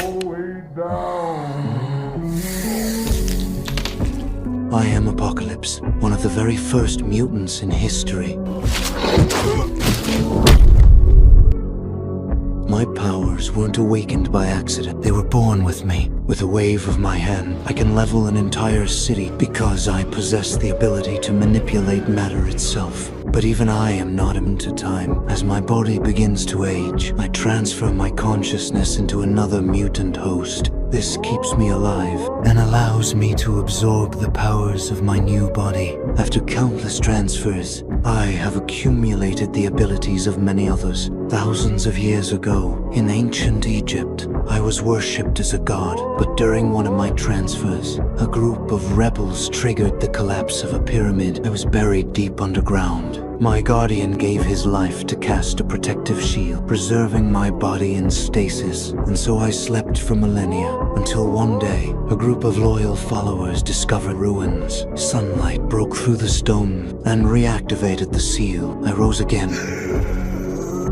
way down. I am Apocalypse, one of the very first mutants in history. My powers weren't awakened by accident. They were born with me. With a wave of my hand, I can level an entire city because I possess the ability to manipulate matter itself. But even I am not immune to time. As my body begins to age, I transfer my consciousness into another mutant host. This keeps me alive and allows me to absorb the powers of my new body. After countless transfers, I have accumulated the abilities of many others. Thousands of years ago, in ancient Egypt, I was worshipped as a god, but during one of my transfers, a group of rebels triggered the collapse of a pyramid. I was buried deep underground. My guardian gave his life to cast a protective shield, preserving my body in stasis, and so I slept for millennia, until one day, a group of loyal followers discovered ruins. Sunlight broke through the stone and reactivated the seal. I rose again.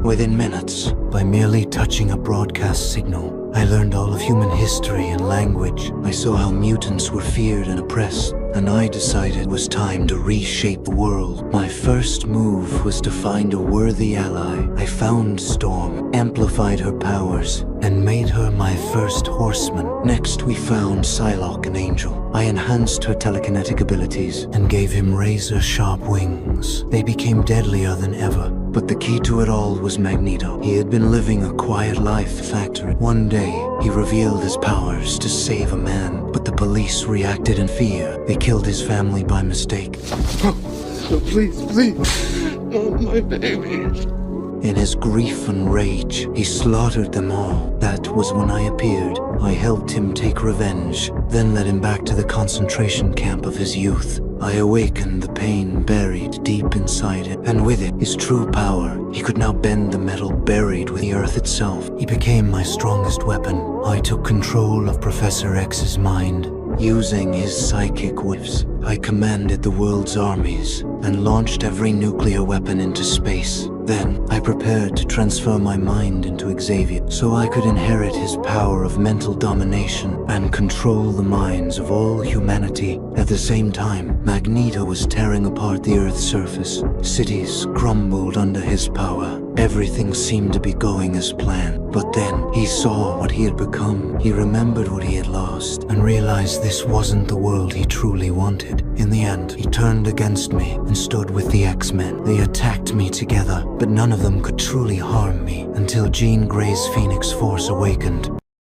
Within minutes, by merely touching a broadcast signal, I learned all of human history and language. I saw how mutants were feared and oppressed, and I decided it was time to reshape the world. My first move was to find a worthy ally. I found Storm, amplified her powers, and made her my first horseman. Next, we found Psylocke, an angel. I enhanced her telekinetic abilities and gave him razor-sharp wings. They became deadlier than ever. But the key to it all was Magneto. He had been living a quiet life factory. One day, he revealed his powers to save a man, but the police reacted in fear. They killed his family by mistake. No, please, not my baby. In his grief and rage, he slaughtered them all. That was when I appeared. I helped him take revenge, then led him back to the concentration camp of his youth. I awakened the pain buried deep inside it, and with it, his true power. He could now bend the metal buried with the earth itself. He became my strongest weapon. I took control of Professor X's mind. Using his psychic whiffs, I commanded the world's armies and launched every nuclear weapon into space. Then, I prepared to transfer my mind into Xavier so I could inherit his power of mental domination and control the minds of all humanity. At the same time, Magneto was tearing apart the Earth's surface. Cities crumbled under his power. Everything seemed to be going as planned. But then, he saw what he had become. He remembered what he had lost and realized this wasn't the world he truly wanted. In the end, he turned against me and stood with the X-Men. They attacked me together, but none of them could truly harm me until Jean Grey's Phoenix Force awakened.